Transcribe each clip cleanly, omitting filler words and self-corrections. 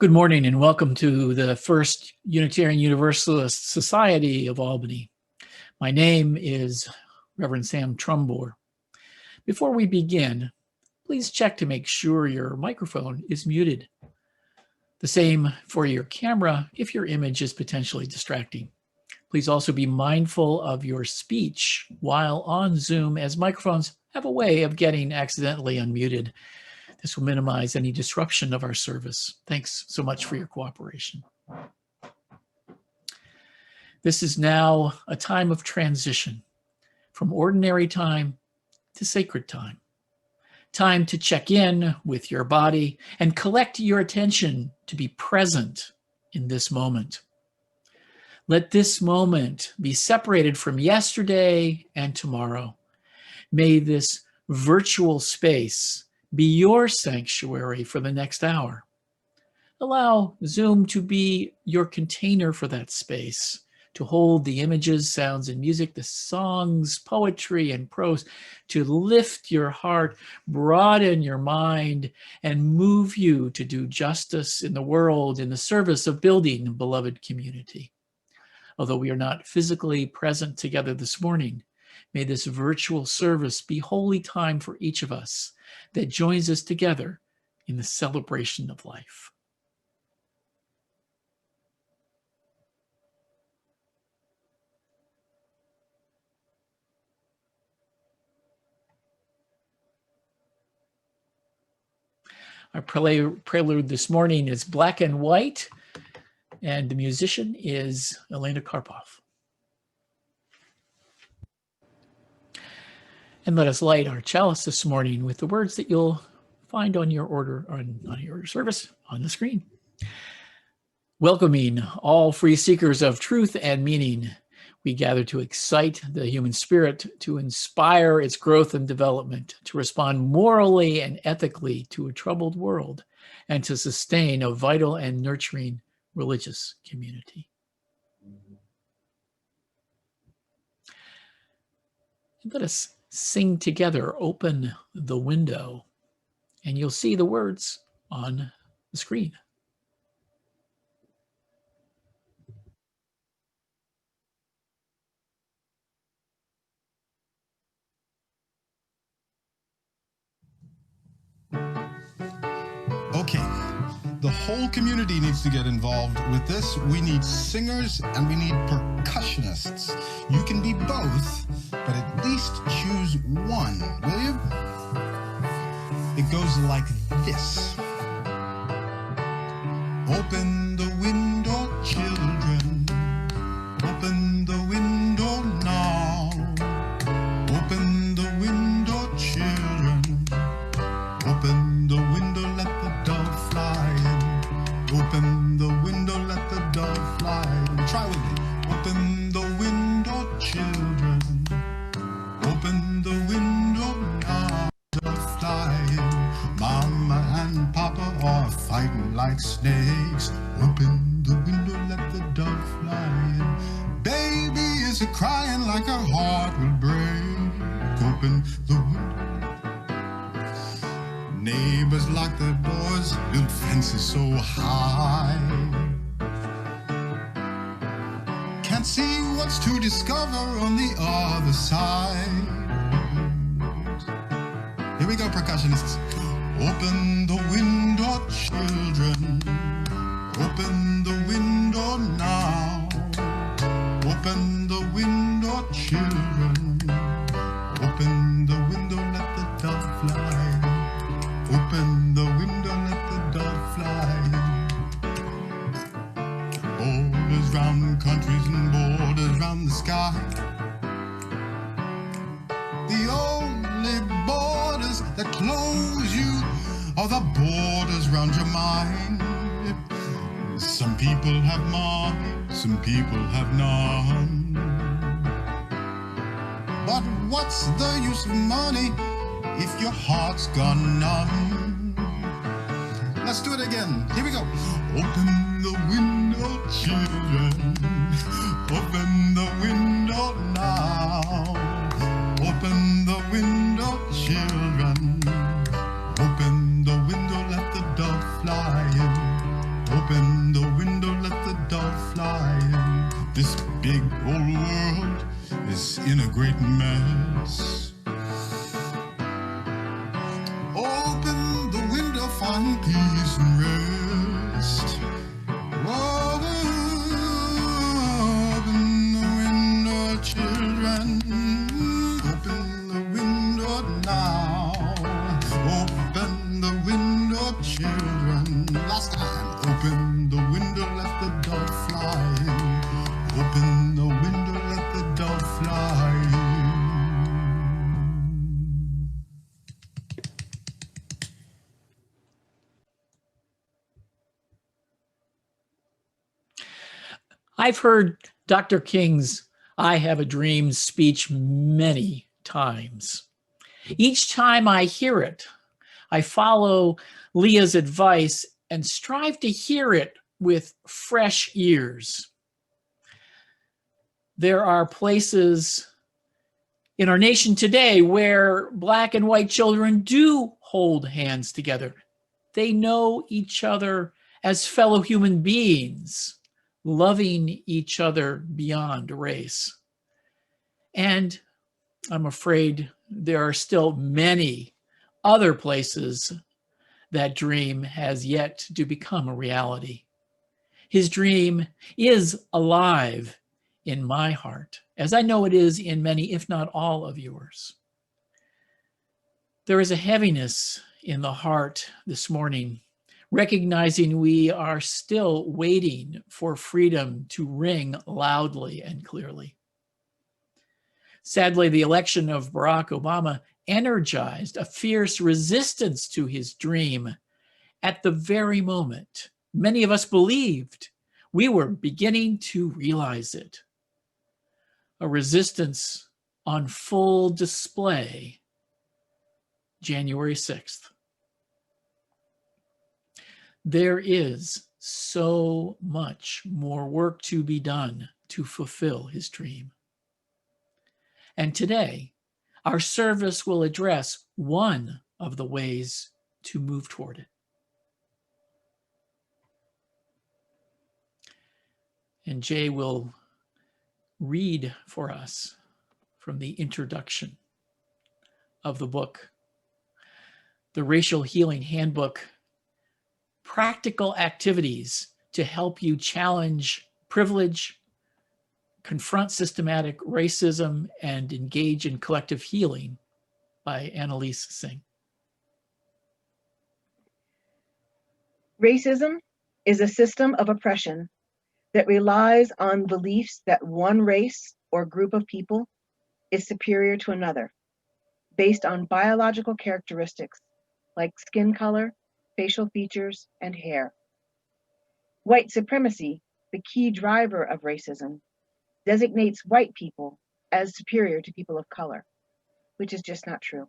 Good morning and welcome to the first Unitarian Universalist Society of Albany. My name is Reverend Sam Trumbore. Before we begin, please check to make sure your microphone is muted. The same for your camera if your image is potentially distracting. Please also be mindful of your speech while on Zoom, as microphones have a way of getting accidentally unmuted. This will minimize any disruption of our service. Thanks so much for your cooperation. This is now a time of transition from ordinary time to sacred time. Time to check in with your body and collect your attention to be present in this moment. Let this moment be separated from yesterday and tomorrow. May this virtual space be your sanctuary for the next hour. Allow Zoom to be your container for that space, to hold the images, sounds, and music, the songs, poetry, and prose, to lift your heart, broaden your mind, and move you to do justice in the world in the service of building a beloved community. Although we are not physically present together this morning, may this virtual service be holy time for each of us that joins us together in the celebration of life. Our prelude this morning is Black and White, and the musician is Elena Karpov. And let us light our chalice this morning with the words that you'll find on your order, on your service on the screen. Welcoming all free seekers of truth and meaning, we gather to excite the human spirit, to inspire its growth and development, to respond morally and ethically to a troubled world, and to sustain a vital and nurturing religious community. And let us sing together, Open the Window, and you'll see the words on the screen. Okay, the whole community needs to get involved with this. We need singers and we need percussionists. You can be both, but at least choose one, will you? It goes like this. Open the window, children. Open the window now. Open the window, children. Open the window, let the dove fly in. Open the window, let the dove fly in. Try with me. Open the window, children. Open the window now, dove fly in. Mama and Papa are fighting like snakes. Open the window, let the dove fly in. Baby is crying like her heart will break. Open the window. Neighbors lock their doors, build fences so high. Can't see what's to discover on the other side. Here we go, percussionists. Open the window, children. Open the window now. Open the window, children. Open the window, let the dove fly. Open the window, let the dove fly. Borders round countries and borders round the sky. The only borders that close you are the borders round your mind. Some people have more, some people have none. But what's the use of money if your heart's gone numb? Let's do it again. Here we go. Open the window, children. Open the window now. Open the window, children. Open the window, let the dove fly in. and peace and rest. Open the window, children. Open the window now. Open the window, children. Last time. Open the window, let the dove fly. Open the window, let the dove fly. I've heard Dr. King's I Have a Dream speech many times. Each time I hear it, I follow Leah's advice and strive to hear it with fresh ears. There are places in our nation today where Black and white children do hold hands together. They know each other as fellow human beings, loving each other beyond race. And I'm afraid there are still many other places that dream has yet to become a reality. His dream is alive in my heart, as I know it is in many, if not all, of yours. There is a heaviness in the heart this morning, recognizing we are still waiting for freedom to ring loudly and clearly. Sadly, the election of Barack Obama energized a fierce resistance to his dream at the very moment many of us believed we were beginning to realize it. A resistance on full display January 6th. There is so much more work to be done to fulfill his dream. And today, our service will address one of the ways to move toward it. And Jaye will read for us from the introduction of the book, the Racial Healing Handbook, practical activities to help you challenge privilege, confront systematic racism, and engage in collective healing by Annaliese Singh. Racism is a system of oppression that relies on beliefs that one race or group of people is superior to another, based on biological characteristics like skin color, facial features, and hair. White supremacy, the key driver of racism, designates white people as superior to people of color, which is just not true.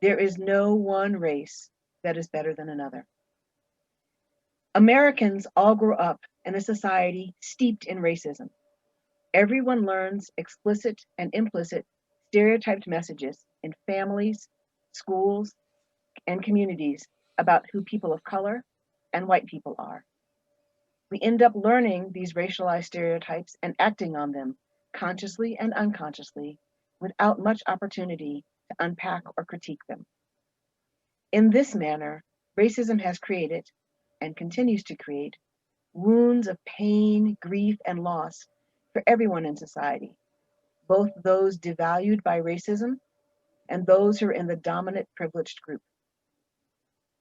There is no one race that is better than another. Americans all grow up in a society steeped in racism. Everyone learns explicit and implicit stereotyped messages in families, schools, and communities about who people of color and white people are. We end up learning these racialized stereotypes and acting on them consciously and unconsciously without much opportunity to unpack or critique them. In this manner, racism has created and continues to create wounds of pain, grief, and loss for everyone in society, both those devalued by racism and those who are in the dominant privileged group.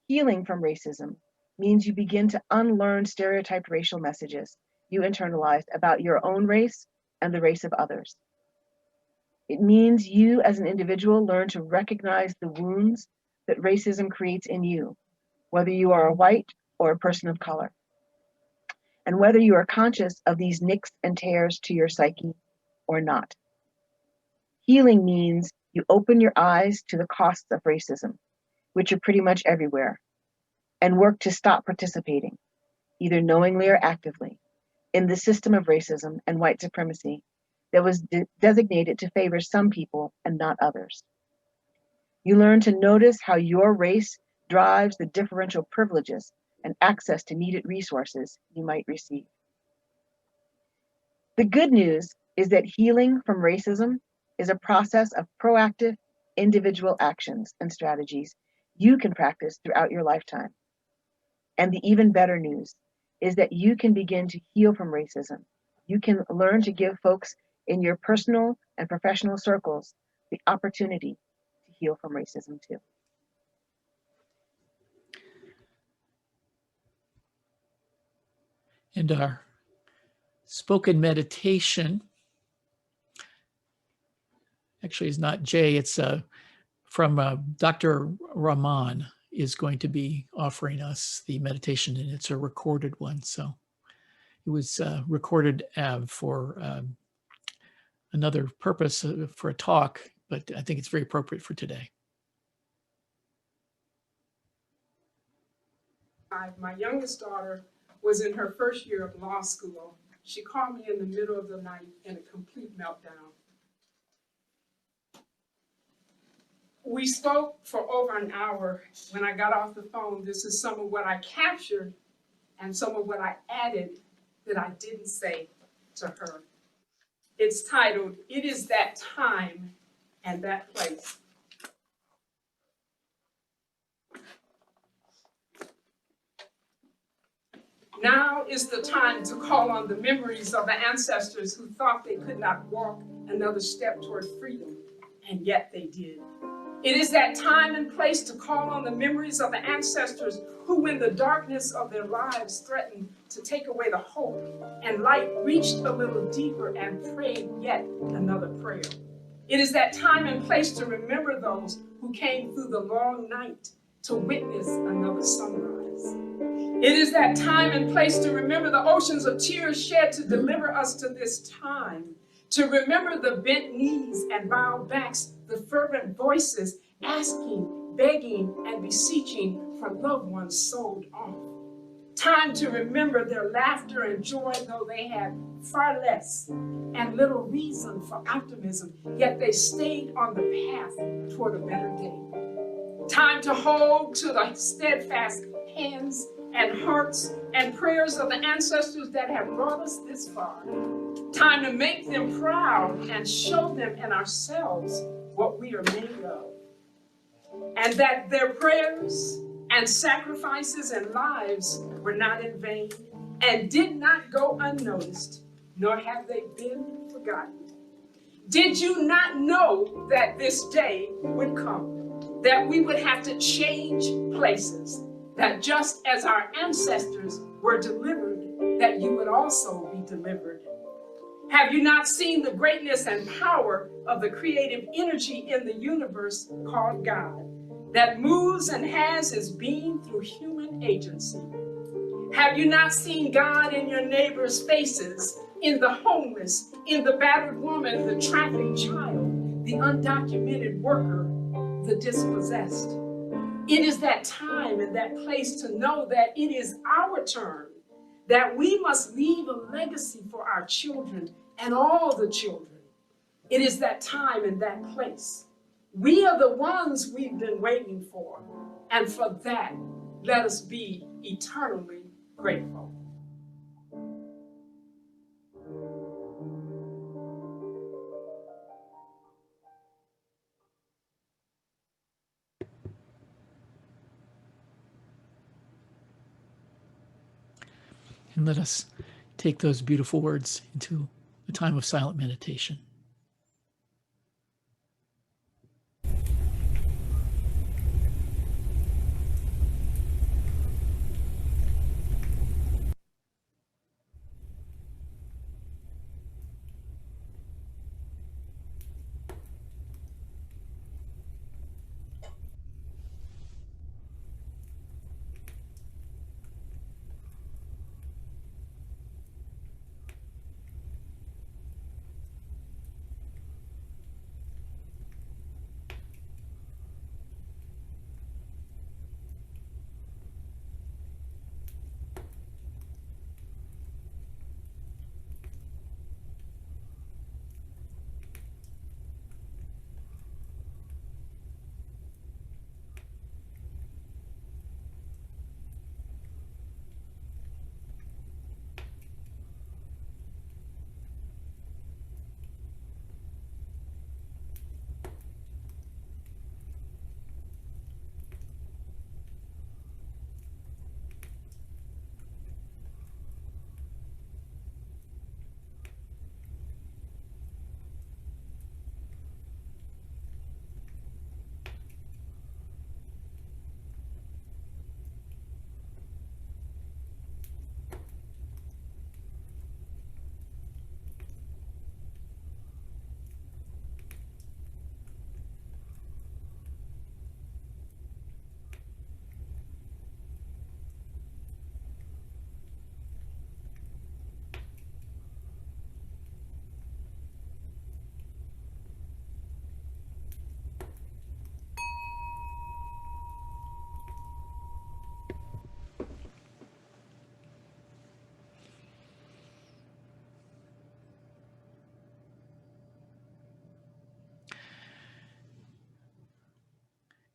Healing from racism means you begin to unlearn stereotyped racial messages you internalized about your own race and the race of others. It means you as an individual learn to recognize the wounds that racism creates in you, whether you are a white or a person of color, and whether you are conscious of these nicks and tears to your psyche or not. Healing means you open your eyes to the costs of racism, which are pretty much everywhere, and work to stop participating, either knowingly or actively, in the system of racism and white supremacy that was designated to favor some people and not others. You learn to notice how your race drives the differential privileges and access to needed resources you might receive. The good news is that healing from racism is a process of proactive individual actions and strategies you can practice throughout your lifetime. And the even better news is that you can begin to heal from racism. You can learn to give folks in your personal and professional circles the opportunity to heal from racism too. And our spoken meditation actually is not Jaye, it's from Dr. Rahman is going to be offering us the meditation, and it's a recorded one. So it was recorded for another purpose for a talk, but I think it's very appropriate for today. My youngest daughter was in her first year of law school. She called me in the middle of the night in a complete meltdown. We spoke for over an hour. When I got off the phone, this is some of what I captured and some of what I added that I didn't say to her. It's titled, "It is that time and that place." Now is the time to call on the memories of the ancestors who thought they could not walk another step toward freedom, and yet they did. It is that time and place to call on the memories of the ancestors who, when the darkness of their lives threatened to take away the hope and light, reached a little deeper and prayed yet another prayer. It is that time and place to remember those who came through the long night to witness another sunrise. It is that time and place to remember the oceans of tears shed to deliver us to this time, to remember the bent knees and bowed backs, the fervent voices asking, begging, and beseeching for loved ones sold off. Time to remember their laughter and joy, though they had far less and little reason for optimism, yet they stayed on the path toward a better day. Time to hold to the steadfast hands and hearts and prayers of the ancestors that have brought us this far. Time to make them proud and show them and ourselves what we are made of. And that their prayers and sacrifices and lives were not in vain and did not go unnoticed, nor have they been forgotten. Did you not know that this day would come, that we would have to change places, that just as our ancestors were delivered, that you would also be delivered? Have you not seen the greatness and power of the creative energy in the universe called God, that moves and has its being through human agency? Have you not seen God in your neighbor's faces, in the homeless, in the battered woman, the trafficked child, the undocumented worker, the dispossessed? It is that time and that place to know that it is our turn, that we must leave a legacy for our children and all the children. It is that time and that place. We are the ones we've been waiting for, and for that, let us be eternally grateful. And let us take those beautiful words into a time of silent meditation.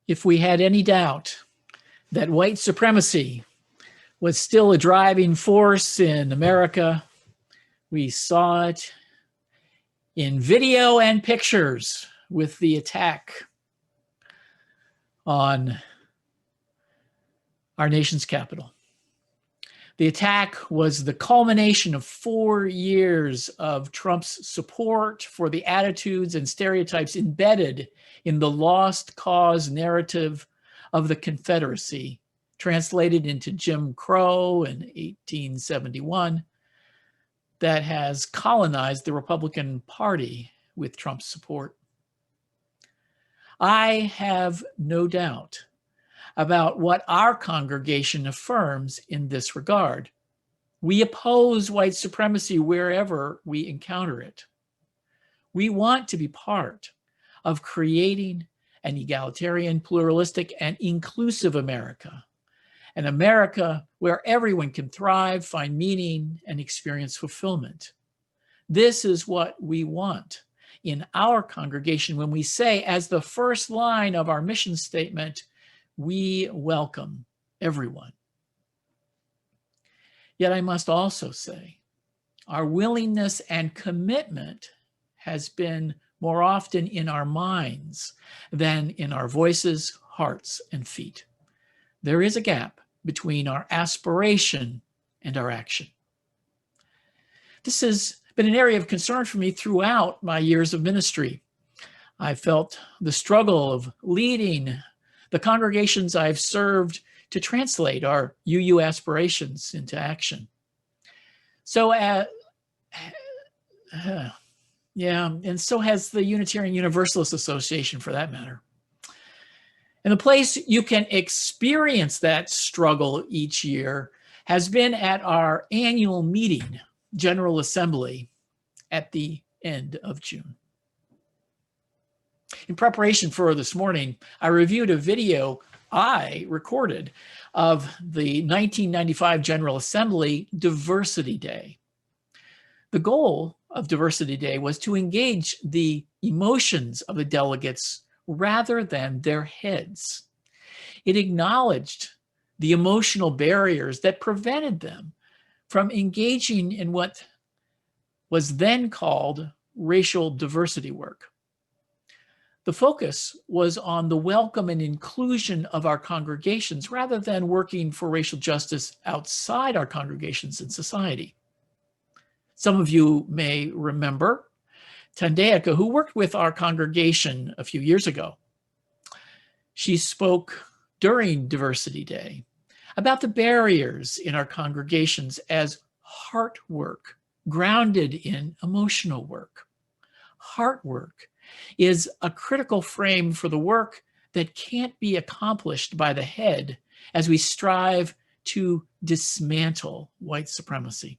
If we had any doubt that white supremacy was still a driving force in America, we saw it in video and pictures with the attack on our nation's capital. The attack was the culmination of 4 years of Trump's support for the attitudes and stereotypes embedded in the lost cause narrative of the Confederacy, translated into Jim Crow in 1871, that has colonized the Republican Party with Trump's support. I have no doubt about what our congregation affirms in this regard. We oppose white supremacy wherever we encounter it. We want to be part of creating an egalitarian, pluralistic, and inclusive America, an America where everyone can thrive, find meaning, and experience fulfillment. This is what we want in our congregation when we say, as the first line of our mission statement, we welcome everyone. Yet I must also say, our willingness and commitment has been more often in our minds than in our voices, hearts, and feet. There is a gap between our aspiration and our action. This has been an area of concern for me throughout my years of ministry. I felt the struggle of leading the congregations I've served to translate our UU aspirations into action. So, and so has the Unitarian Universalist Association, for that matter. And the place you can experience that struggle each year has been at our annual meeting, General Assembly, at the end of June. In preparation for this morning, I reviewed a video I recorded of the 1995 General Assembly Diversity Day. The goal of Diversity Day was to engage the emotions of the delegates rather than their heads. It acknowledged the emotional barriers that prevented them from engaging in what was then called racial diversity work. The focus was on the welcome and inclusion of our congregations rather than working for racial justice outside our congregations and society. Some of you may remember Tandeka, who worked with our congregation a few years ago. She spoke during Diversity Day about the barriers in our congregations as heart work, grounded in emotional work. Heart work is a critical frame for the work that can't be accomplished by the head as we strive to dismantle white supremacy.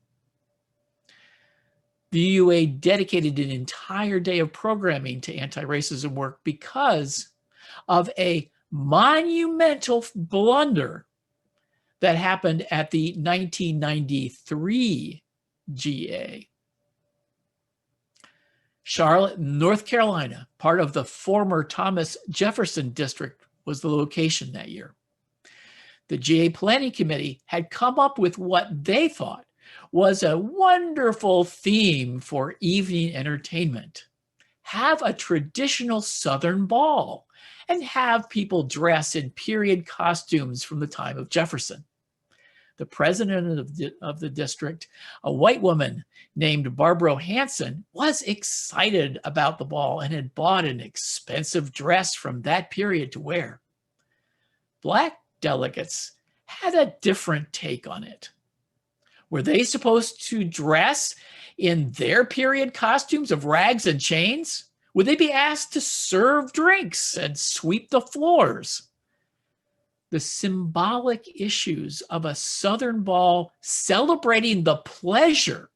The UUA dedicated an entire day of programming to anti-racism work because of a monumental blunder that happened at the 1993 GA. Charlotte, North Carolina, part of the former Thomas Jefferson District, was the location that year. The GA Planning Committee had come up with what they thought was a wonderful theme for evening entertainment. Have a traditional Southern ball and have people dress in period costumes from the time of Jefferson. The president of the district, a white woman named Barbara Hanson, was excited about the ball and had bought an expensive dress from that period to wear. Black delegates had a different take on it. Were they supposed to dress in their period costumes of rags and chains? Would they be asked to serve drinks and sweep the floors? The symbolic issues of a Southern ball celebrating the pleasure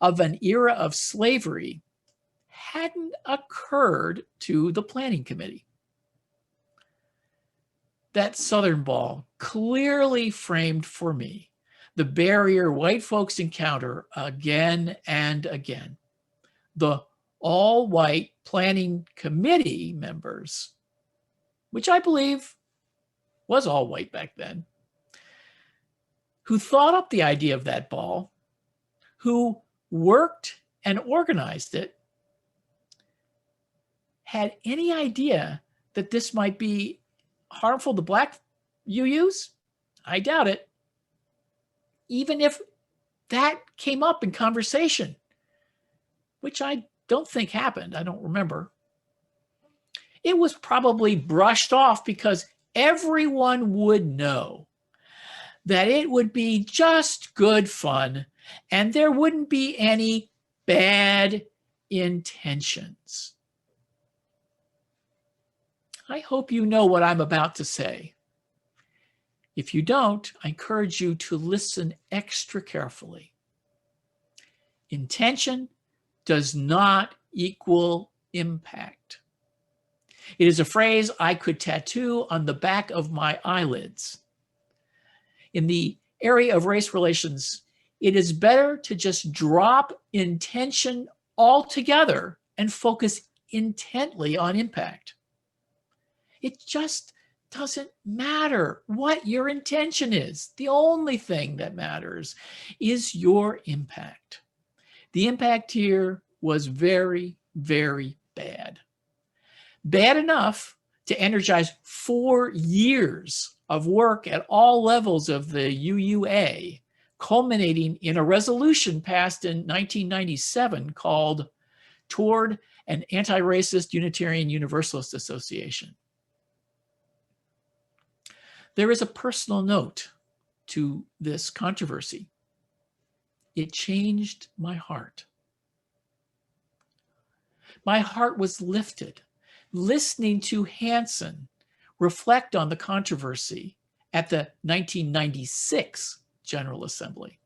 of an era of slavery hadn't occurred to the planning committee. That Southern ball clearly framed for me the barrier white folks encounter again and again. The all-white planning committee members which I believe was all white back then, who thought up the idea of that ball, who worked and organized it, had any idea that this might be harmful to black UUs? I doubt it. Even if that came up in conversation, which I don't think happened, I don't remember. It was probably brushed off because everyone would know that it would be just good fun and there wouldn't be any bad intentions. I hope you know what I'm about to say. If you don't, I encourage you to listen extra carefully. Intention does not equal impact. It is a phrase I could tattoo on the back of my eyelids. In the area of race relations, it is better to just drop intention altogether and focus intently on impact. It just doesn't matter what your intention is. The only thing that matters is your impact. The impact here was very, very bad. Bad enough to energize 4 years of work at all levels of the UUA, culminating in a resolution passed in 1997 called Toward an Anti-Racist Unitarian Universalist Association. There is a personal note to this controversy. It changed my heart. My heart was lifted listening to Hansen reflect on the controversy at the 1996 General Assembly.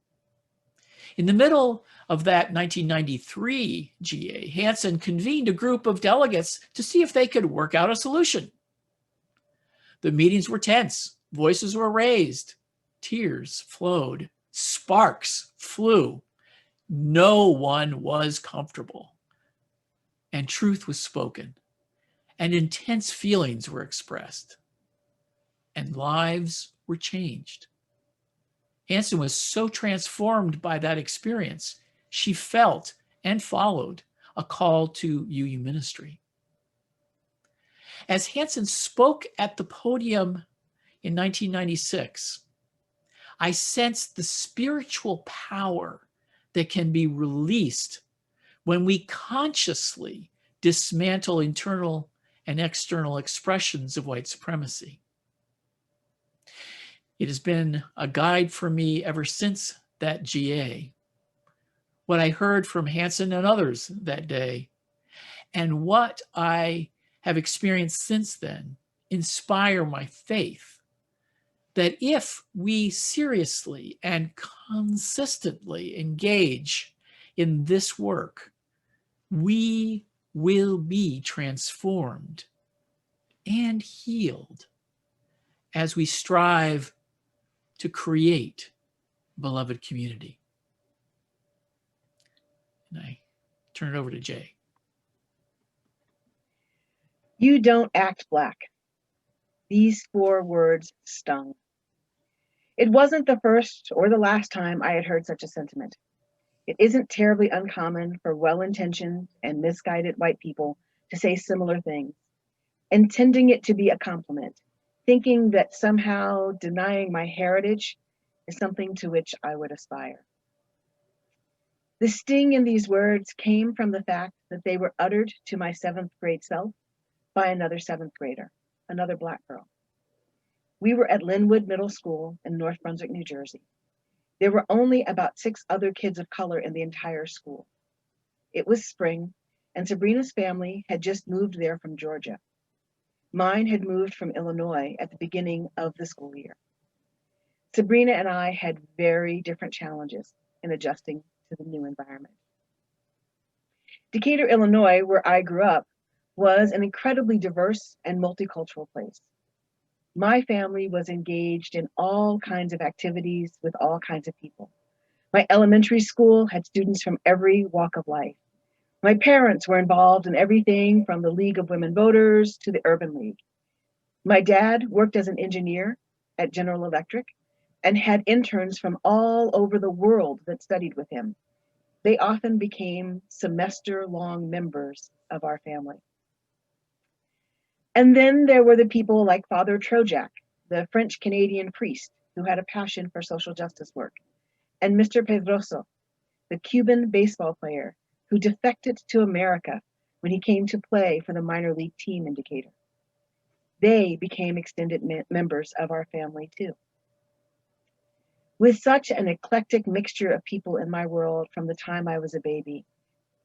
In the middle of that 1993 GA, Hansen convened a group of delegates to see if they could work out a solution. The meetings were tense, voices were raised, tears flowed, sparks flew. No one was comfortable, and truth was spoken, and intense feelings were expressed, and lives were changed. Hansen was so transformed by that experience, she felt and followed a call to UU ministry. As Hansen spoke at the podium in 1996, I sensed the spiritual power that can be released when we consciously dismantle internal and external expressions of white supremacy. It has been a guide for me ever since that GA. What I heard from Hansen and others that day, and what I have experienced since then, inspire my faith that if we seriously and consistently engage in this work, we will be transformed and healed as we strive to create beloved community. And I turn it over to Jaye. You don't act black. These 4 words stung. It wasn't the first or the last time I had heard such a sentiment. It isn't terribly uncommon for well-intentioned and misguided white people to say similar things, intending it to be a compliment, thinking that somehow denying my heritage is something to which I would aspire. The sting in these words came from the fact that they were uttered to my 7th grade self by another 7th grader, another Black girl. We were at Linwood Middle School in North Brunswick, New Jersey. There were only about 6 other kids of color in the entire school. It was spring, and Sabrina's family had just moved there from Georgia. Mine had moved from Illinois at the beginning of the school year. Sabrina and I had very different challenges in adjusting to the new environment. Decatur, Illinois, where I grew up, was an incredibly diverse and multicultural place. My family was engaged in all kinds of activities with all kinds of people. My elementary school had students from every walk of life. My parents were involved in everything from the League of Women Voters to the Urban League. My dad worked as an engineer at General Electric and had interns from all over the world that studied with him. They often became semester-long members of our family. And then there were the people like Father Trojak, the French-Canadian priest who had a passion for social justice work, and Mr. Pedroso, the Cuban baseball player who defected to America when he came to play for the minor league team in Decatur. They became extended members of our family too. With such an eclectic mixture of people in my world from the time I was a baby,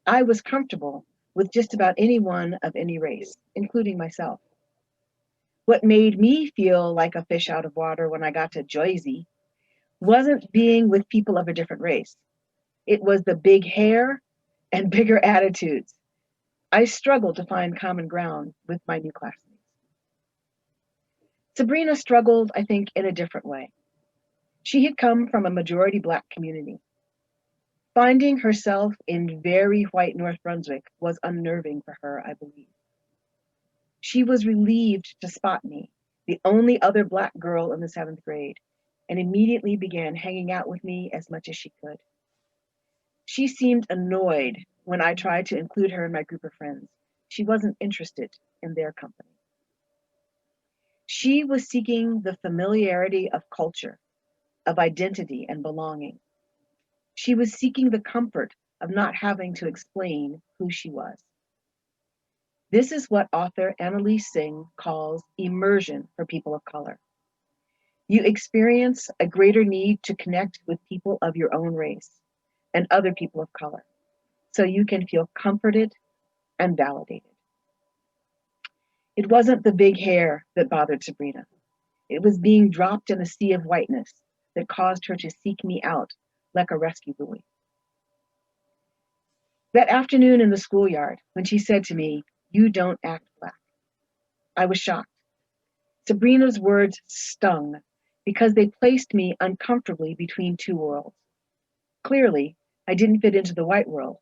I was comfortable with just about anyone of any race, including myself. What made me feel like a fish out of water when I got to Jaye wasn't being with people of a different race. It was the big hair and bigger attitudes. I struggled to find common ground with my new classmates. Sabrina struggled, I think, in a different way. She had come from a majority Black community. Finding herself in very white North Brunswick was unnerving for her, I believe. She was relieved to spot me, the only other Black girl in the 7th grade, and immediately began hanging out with me as much as she could. She seemed annoyed when I tried to include her in my group of friends. She wasn't interested in their company. She was seeking the familiarity of culture, of identity and belonging. She was seeking the comfort of not having to explain who she was. This is what author Annaliese Singh calls immersion for people of color. You experience a greater need to connect with people of your own race and other people of color, so you can feel comforted and validated. It wasn't the big hair that bothered Sabrina. It was being dropped in a sea of whiteness that caused her to seek me out like a rescue buoy. That afternoon in the schoolyard, when she said to me, "You don't act Black," I was shocked. Sabrina's words stung because they placed me uncomfortably between two worlds. Clearly, I didn't fit into the white world,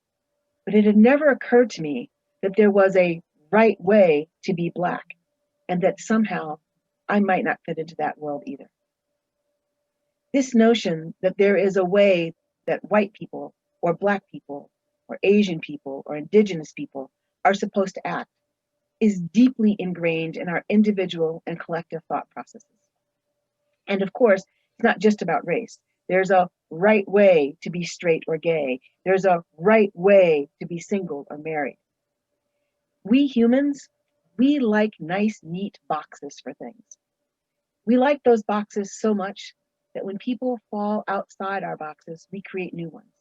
but it had never occurred to me that there was a right way to be Black, and that somehow I might not fit into that world either. This notion that there is a way that white people or Black people or Asian people or Indigenous people are supposed to act is deeply ingrained in our individual and collective thought processes. And of course, it's not just about race. There's a right way to be straight or gay. There's a right way to be single or married. We humans, we like nice, neat boxes for things. We like those boxes so much that when people fall outside our boxes, we create new ones.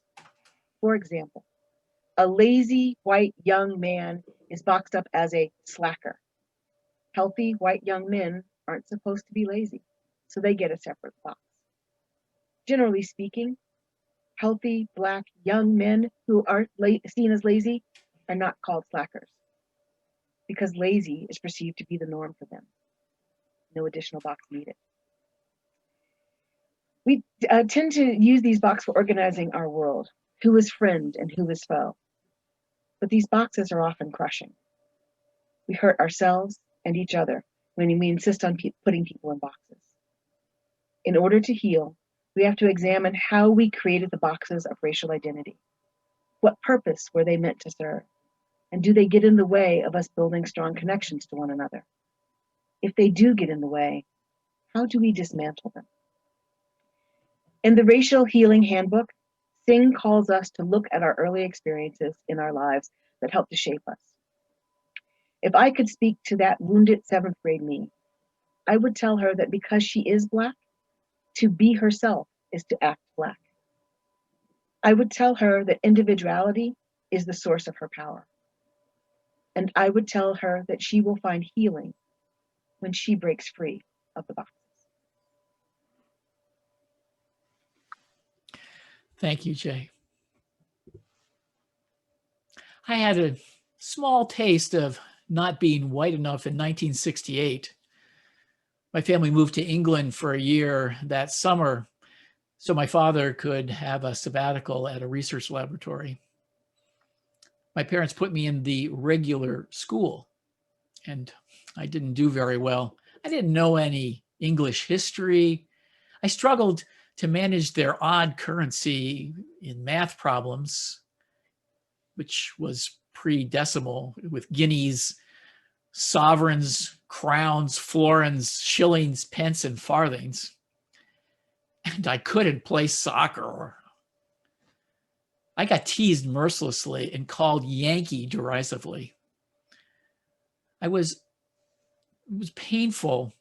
For example, a lazy white young man is boxed up as a slacker. Healthy white young men aren't supposed to be lazy, so they get a separate box. Generally speaking, healthy Black young men who are seen as lazy are not called slackers, because lazy is perceived to be the norm for them. No additional box needed. We tend to use these boxes for organizing our world, who is friend and who is foe. But these boxes are often crushing. We hurt ourselves and each other when we insist on putting people in boxes. In order to heal, we have to examine how we created the boxes of racial identity. What purpose were they meant to serve? And do they get in the way of us building strong connections to one another? If they do get in the way, how do we dismantle them? In the Racial Healing Handbook, Singh calls us to look at our early experiences in our lives that helped to shape us. If I could speak to that wounded 7th grade me, I would tell her that because she is Black, to be herself is to act Black. I would tell her that individuality is the source of her power. And I would tell her that she will find healing when she breaks free of the boxes. Thank you, Jaye. I had a small taste of not being white enough in 1968. My family moved to England for a year that summer so my father could have a sabbatical at a research laboratory. My parents put me in the regular school, and I didn't do very well. I didn't know any English history. I struggled to manage their odd currency in math problems, which was pre-decimal with guineas, sovereigns, crowns, florins, shillings, pence, and farthings. And I couldn't play soccer. I got teased mercilessly and called Yankee derisively. It was painful,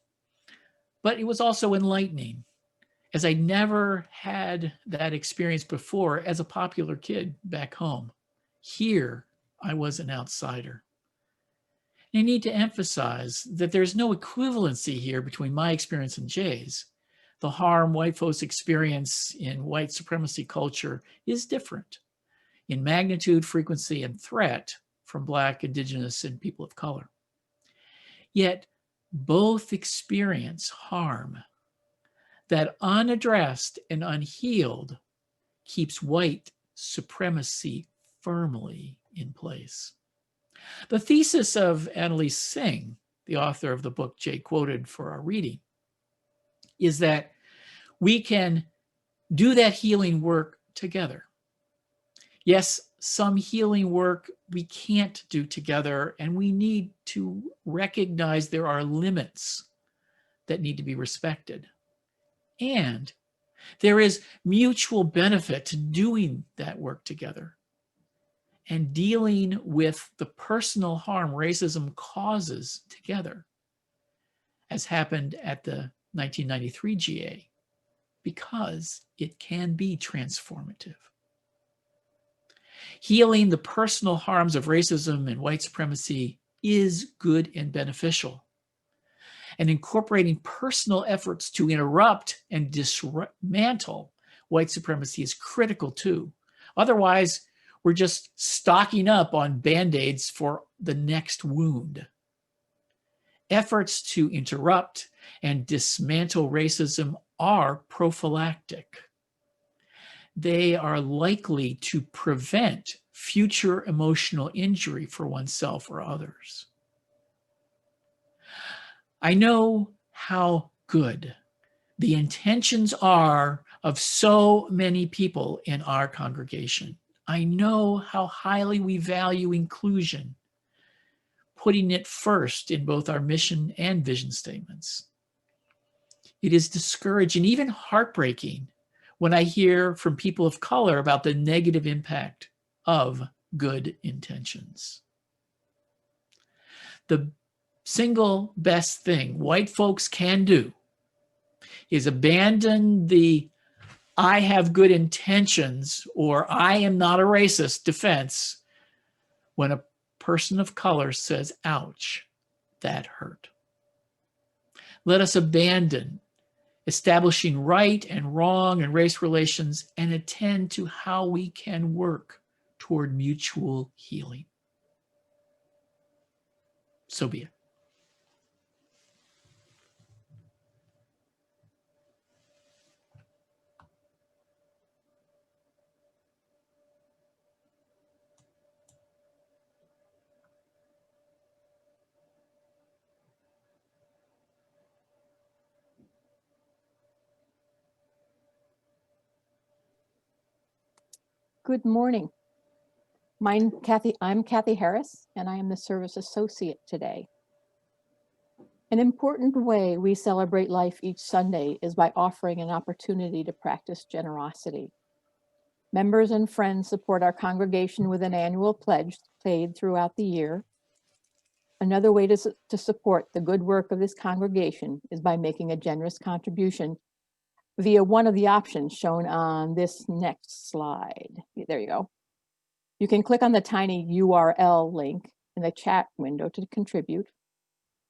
but it was also enlightening, as I never had that experience before as a popular kid back home. Here, I was an outsider. And I need to emphasize that there's no equivalency here between my experience and Jaye's. The harm white folks experience in white supremacy culture is different in magnitude, frequency, and threat from Black, Indigenous, and people of color. Yet both experience harm that, unaddressed and unhealed, keeps white supremacy firmly in place. The thesis of Annaliese Singh, the author of the book Jaye quoted for our reading, is that we can do that healing work together. Yes, some healing work we can't do together, and we need to recognize there are limits that need to be respected. And there is mutual benefit to doing that work together and dealing with the personal harm racism causes together, as happened at the 1993 GA, because it can be transformative. Healing the personal harms of racism and white supremacy is good and beneficial. And incorporating personal efforts to interrupt and dismantle white supremacy is critical too. Otherwise, we're just stocking up on Band-Aids for the next wound. Efforts to interrupt and dismantle racism are prophylactic. They are likely to prevent future emotional injury for oneself or others. I know how good the intentions are of so many people in our congregation. I know how highly we value inclusion, putting it first in both our mission and vision statements. It is discouraging, even heartbreaking, when I hear from people of color about the negative impact of good intentions. The single best thing white folks can do is abandon the "I have good intentions" or "I am not a racist" defense when a person of color says, "Ouch, that hurt." Let us abandon establishing right and wrong and race relations and attend to how we can work toward mutual healing. So be it. Good morning. I'm Kathy Harris, and I am the Service Associate today. An important way we celebrate life each Sunday is by offering an opportunity to practice generosity. Members and friends support our congregation with an annual pledge paid throughout the year. Another way to support the good work of this congregation is by making a generous contribution via one of the options shown on this next slide. There you go. You can click on the tiny URL link in the chat window to contribute,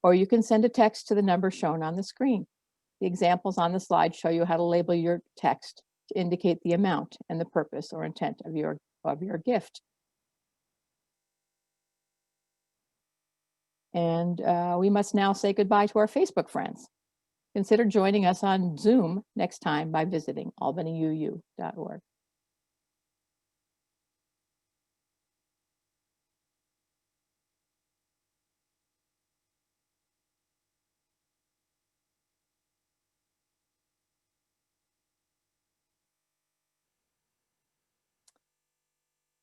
or you can send a text to the number shown on the screen. The examples on the slide show you how to label your text to indicate the amount and the purpose or intent of your gift. And we must now say goodbye to our Facebook friends. Consider joining us on Zoom next time by visiting albanyuu.org.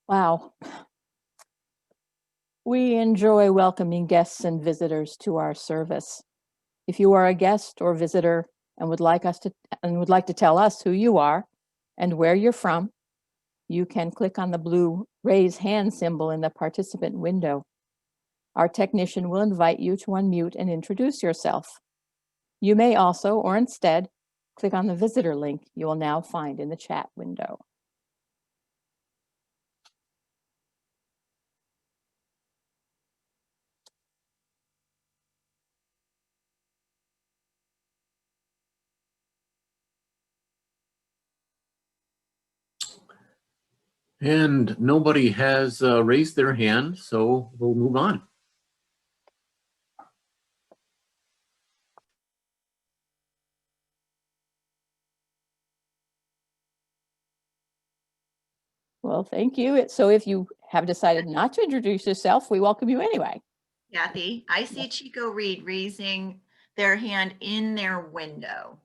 Wow. We enjoy welcoming guests and visitors to our service. If you are a guest or visitor and would like to tell us who you are and where you're from, you can click on the blue raise hand symbol in the participant window. Our technician will invite you to unmute and introduce yourself. You may also, or instead, click on the visitor link you will now find in the chat window. And nobody has raised their hand, so we'll move on. Well, thank you. So if you have decided not to introduce yourself, we welcome you anyway. Kathy, I see Chico Reed raising their hand in their window.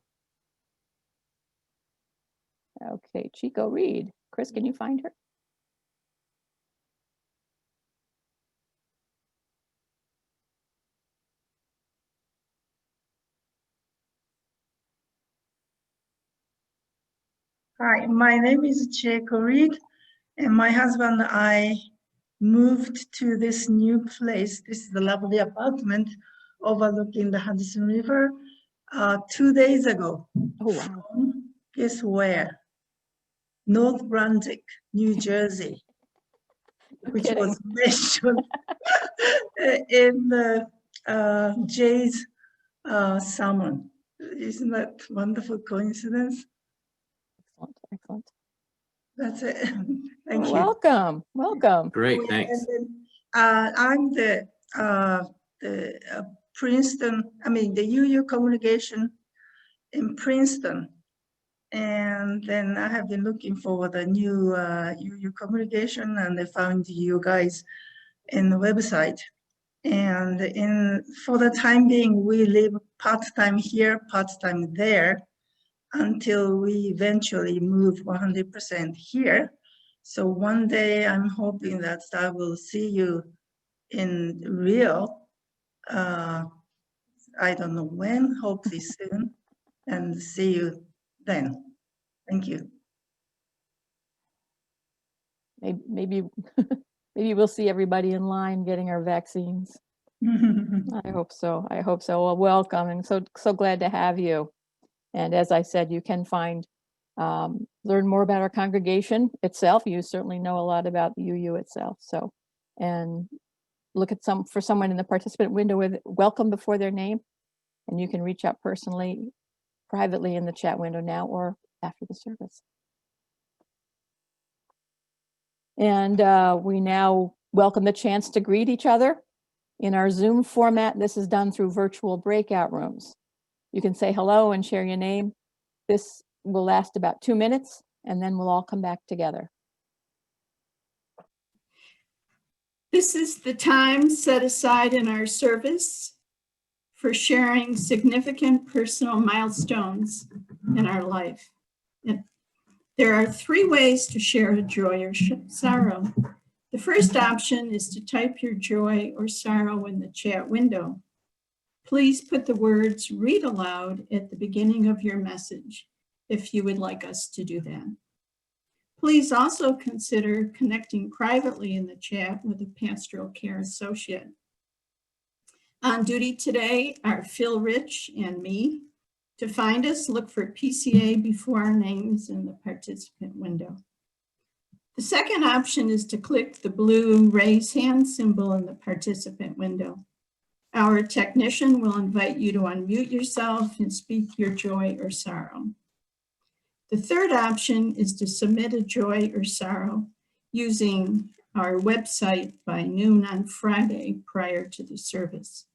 Okay, Chico Reed. Chris, can you find her? Hi, my name is Jaye Reed, and my husband and I moved to this new place. This is the lovely apartment overlooking the Hudson River 2 days ago. Oh, wow. Guess where? North Brunswick, New Jersey, which kidding. was mentioned in Jaye's sermon. Isn't that a wonderful coincidence? Excellent, excellent. That's it. Thank you. Welcome, welcome. Great, And thanks. then, I'm the Princeton, the UU communication in Princeton. And then I have been looking for the new UU communication, and I found you guys in the website. And for the time being, we live part-time here, part-time there, until we eventually move 100% here. So one day I'm hoping that I will see you in real. I don't know when, hopefully soon, and see you then. Thank you. Maybe maybe we'll see everybody in line getting our vaccines. I hope so. I hope so. Well, welcome, and so glad to have you. And as I said, you can learn more about our congregation itself. You certainly know a lot about the UU itself. So, and look at for someone in the participant window with welcome before their name, and you can reach out personally, privately in the chat window now or after the service. And we now welcome the chance to greet each other. In our Zoom format, this is done through virtual breakout rooms. You can say hello and share your name. This will last about 2 minutes, and then we'll all come back together. This is the time set aside in our service for sharing significant personal milestones in our life. And there are 3 ways to share a joy or sorrow. The first option is to type your joy or sorrow in the chat window. Please put the words "read aloud" at the beginning of your message if you would like us to do that. Please also consider connecting privately in the chat with a pastoral care associate. On duty today are Phil Rich and me. To find us, look for PCA before our names in the participant window. The second option is to click the blue raise hand symbol in the participant window. Our technician will invite you to unmute yourself and speak your joy or sorrow. The third option is to submit a joy or sorrow using our website by noon on Friday prior to the service.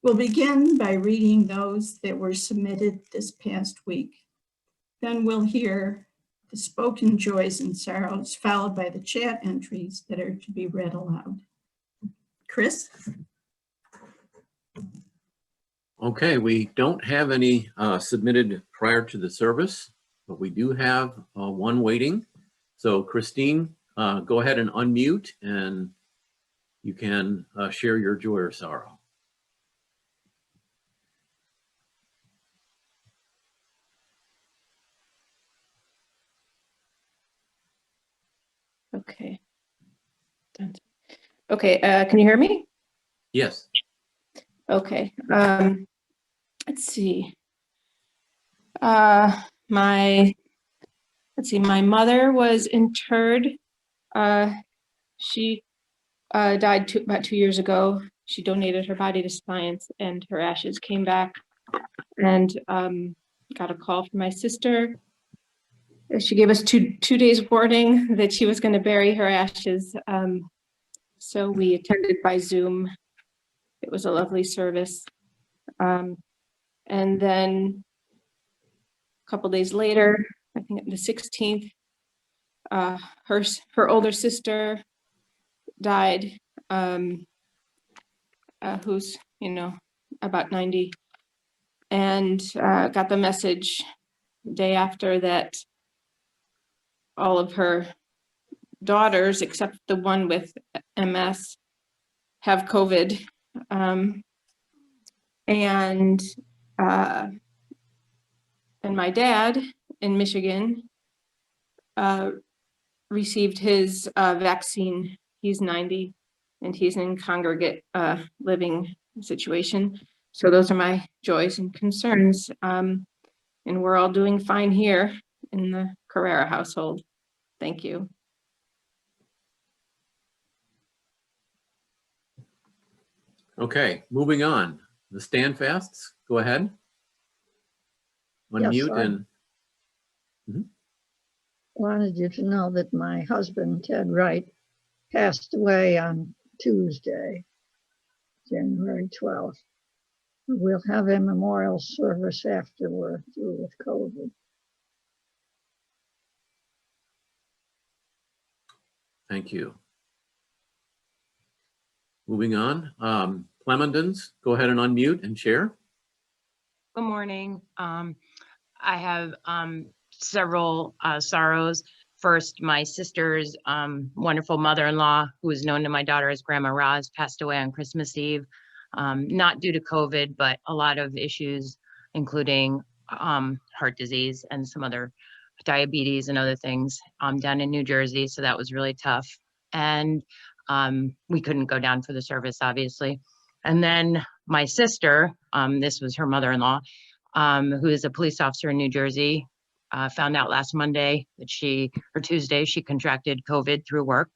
We'll begin by reading those that were submitted this past week. Then we'll hear the spoken joys and sorrows, followed by the chat entries that are to be read aloud. Chris? Okay, we don't have any submitted prior to the service, but we do have one waiting. So Christine, go ahead and unmute, and you can share your joy or sorrow. Okay. Okay, can you hear me? Yes. Okay. Let's see. My mother was interred. She died about 2 years ago. She donated her body to science, and her ashes came back. And got a call from my sister. She gave us two days warning that she was going to bury her ashes. So we attended by Zoom. It was a lovely service. And then a couple days later, I think the 16th, her older sister died, who's, about 90, and got the message the day after that all of her daughters, except the one with MS, have COVID. And my dad in Michigan received his vaccine. He's 90 and he's in congregate living situation. So those are my joys and concerns. And we're all doing fine here in the Carrera household. Thank you. Okay, moving on. The standfasts, go ahead. Unmute and. Wanted you to know that my husband, Ted Wright, passed away on Tuesday, January 12th. We'll have a memorial service after we're through with COVID. Thank you. Moving on, Clemendons, go ahead and unmute and share. Good morning. I have several sorrows. First, my sister's wonderful mother-in-law, who is known to my daughter as Grandma Roz, passed away on Christmas Eve, not due to COVID, but a lot of issues, including heart disease and some other diabetes and other things down in New Jersey. So that was really tough. And we couldn't go down for the service, obviously. And then my sister, this was her mother-in-law, who is a police officer in New Jersey, found out last Monday that Tuesday, she contracted COVID through work.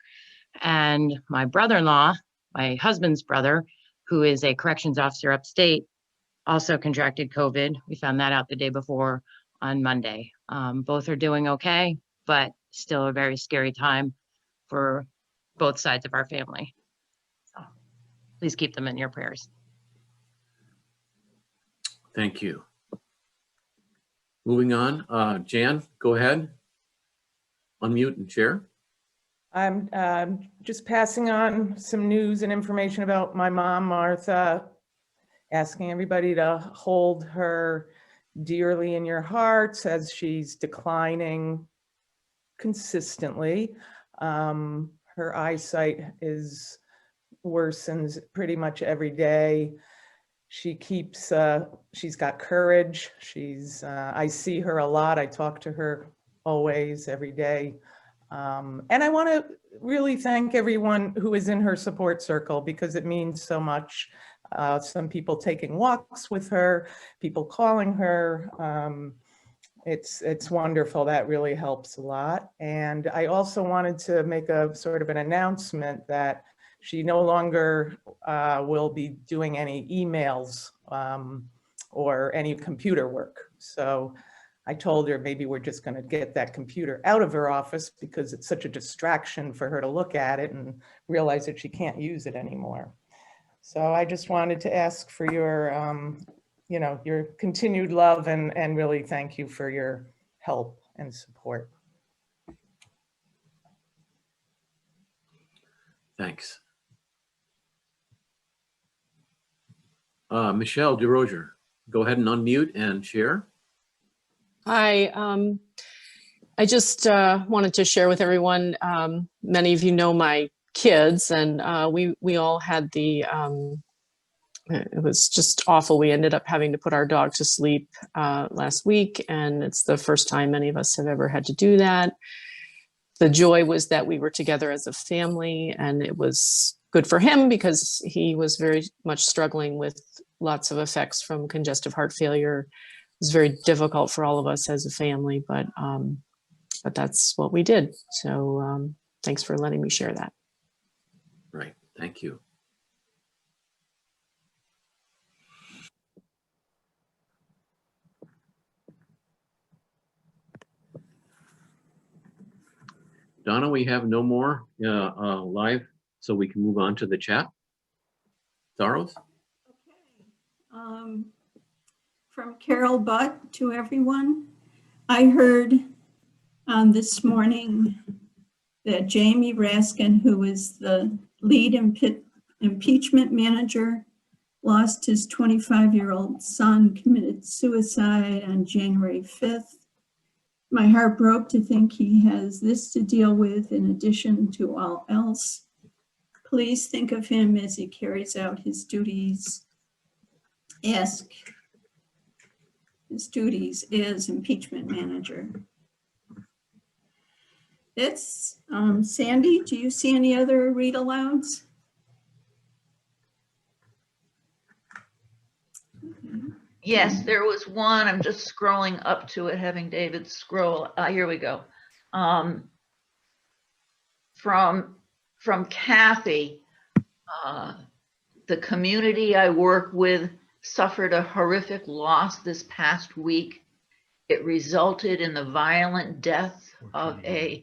And my brother-in-law, my husband's brother, who is a corrections officer upstate, also contracted COVID. We found that out the day before on Monday. Both are doing okay, but still a very scary time for both sides of our family. So please keep them in your prayers. Thank you. Moving on, Jan, go ahead. Unmute and share. I'm just passing on some news and information about my mom, Martha, asking everybody to hold her dearly in your hearts as she's declining consistently. Her eyesight worsens pretty much every day. She keeps, she's got courage. I see her a lot. I talk to her always, every day. And I want to really thank everyone who is in her support circle because it means so much. Some people taking walks with her, people calling her. It's wonderful. That really helps a lot. And I also wanted to make a sort of an announcement that she no longer will be doing any emails or any computer work. So I told her maybe we're just going to get that computer out of her office because it's such a distraction for her to look at it and realize that she can't use it anymore. So I just wanted to ask for your, your continued love and really thank you for your help and support. Thanks. Michelle DeRozier, go ahead and unmute and share. Hi, I just wanted to share with everyone, many of you know my kids, and we all had the, it was just awful. We ended up having to put our dog to sleep last week, and it's the first time many of us have ever had to do that. The joy was that we were together as a family, and it was good for him because he was very much struggling with lots of effects from congestive heart failure. It was very difficult for all of us as a family, but that's what we did. So thanks for letting me share that. Right, thank you. Donna, we have no more live, so we can move on to the chat. Sorrows? Okay. From Carol Butt to everyone. I heard this morning that Jamie Raskin, who was the lead impeachment manager, lost his 25-year-old son, committed suicide on January 5th. My heart broke to think he has this to deal with in addition to all else. Please think of him as he carries out his duties. Ask his duties as impeachment manager. It's Sandy, do you see any other read alouds? Yes, there was one. I'm just scrolling up to it, having David scroll. Here we go. From Kathy, the community I work with suffered a horrific loss this past week. It resulted in the violent death of a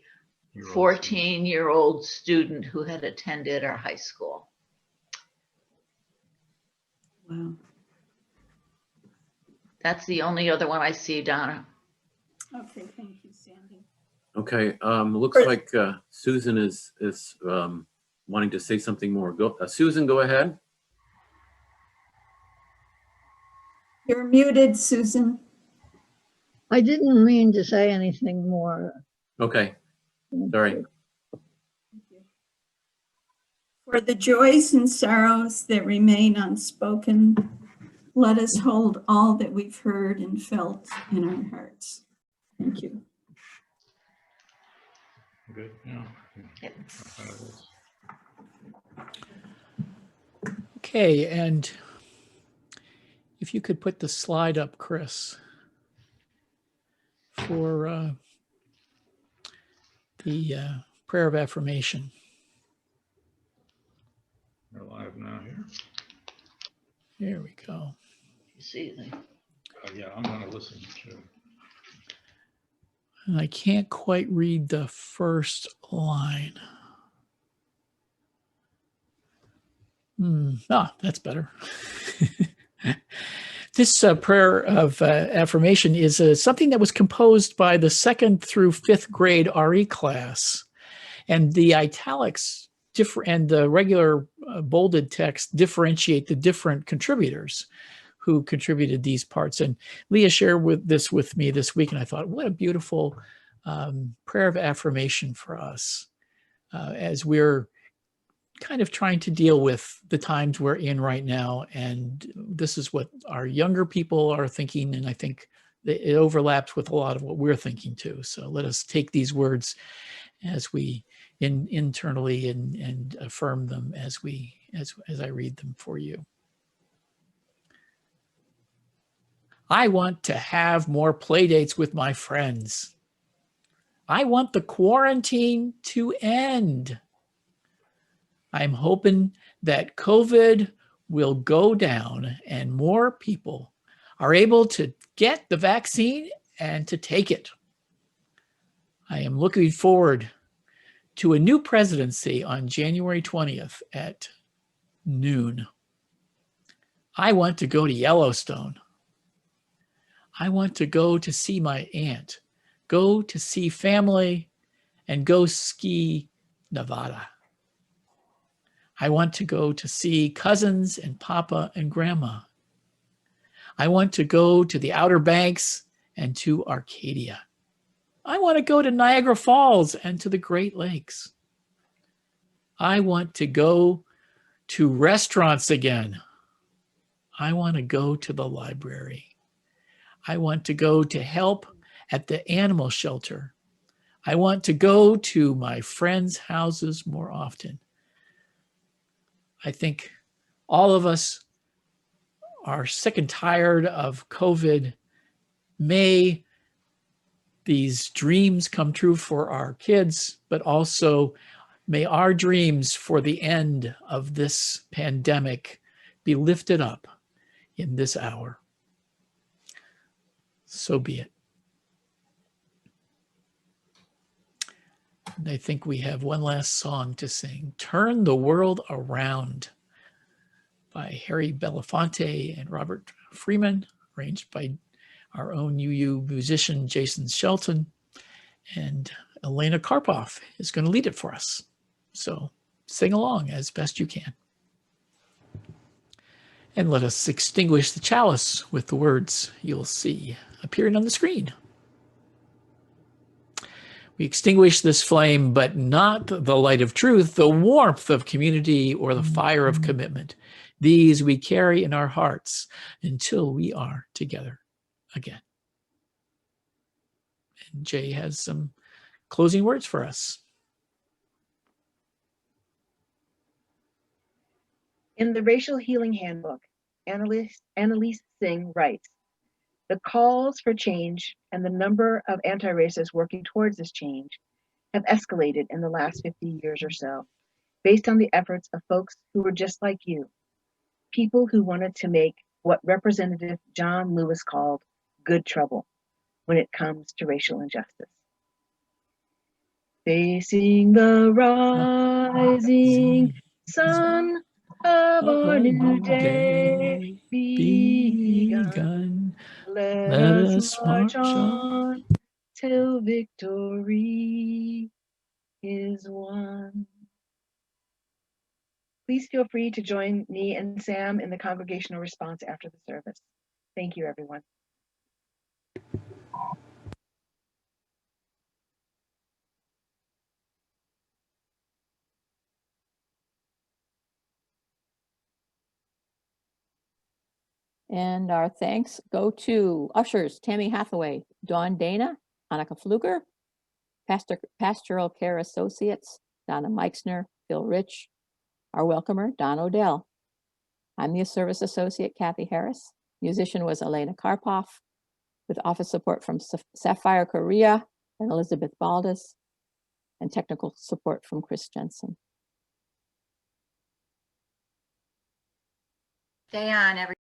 14-year-old student who had attended our high school. Wow. That's the only other one I see, Donna. Okay, thank you, Sandy. Okay, looks like Susan is wanting to say something more. Go, Susan, go ahead. You're muted, Susan. I didn't mean to say anything more. Okay, sorry. For the joys and sorrows that remain unspoken, let us hold all that we've heard and felt in our hearts. Thank you. Good, yeah. Okay, and if you could put the slide up, Chris, for the prayer of affirmation. We're live now here. Here we go. You see them. Yeah, I'm gonna listen to. And I can't quite read the first line. That's better. This prayer of affirmation is something that was composed by the 2nd through 5th grade RE class. And the italics and the regular bolded text differentiate the different contributors who contributed these parts. And Leah shared this with me this week, and I thought, what a beautiful prayer of affirmation for us as we're kind of trying to deal with the times we're in right now. And this is what our younger people are thinking, and I think that it overlaps with a lot of what we're thinking too. So let us take these words as we internally and affirm them as I read them for you. I want to have more play dates with my friends. I want the quarantine to end. I'm hoping that COVID will go down and more people are able to get the vaccine and to take it. I am looking forward to a new presidency on January 20th at noon. I want to go to Yellowstone. I want to go to see my aunt, go to see family, and go ski Nevada. I want to go to see cousins and Papa and Grandma. I want to go to the Outer Banks and to Arcadia. I want to go to Niagara Falls and to the Great Lakes. I want to go to restaurants again. I want to go to the library. I want to go to help at the animal shelter. I want to go to my friends' houses more often. I think all of us are sick and tired of COVID. May these dreams come true for our kids, but also may our dreams for the end of this pandemic be lifted up in this hour. So be it. And I think we have one last song to sing, Turn the World Around, by Harry Belafonte and Robert Freeman, arranged by our own UU musician, Jason Shelton, and Elena Karpov is going to lead it for us. So sing along as best you can. And let us extinguish the chalice with the words you'll see appearing on the screen. We extinguish this flame, but not the light of truth, the warmth of community, or the fire of commitment. These we carry in our hearts until we are together again. And Jaye has some closing words for us. In the Racial Healing Handbook, Annaliese Singh writes, the calls for change and the number of anti-racists working towards this change have escalated in the last 50 years or so, based on the efforts of folks who were just like you, people who wanted to make what Representative John Lewis called good trouble when it comes to racial injustice. Facing the rising sun of our new day begun, let us march on till victory is won. Please feel free to join me and Sam in the congregational response after the service. Thank you, everyone. And our thanks go to ushers, Tammy Hathaway, Dawn Dana, Annika Fluger, Pastoral Care Associates, Donna Meixner, Bill Rich, our welcomer, Don Odell. I'm the service associate, Kathy Harris. Musician was Elena Karpov, with office support from Sapphire Korea and Elizabeth Baldus, and technical support from Chris Jensen. Stay on, everyone.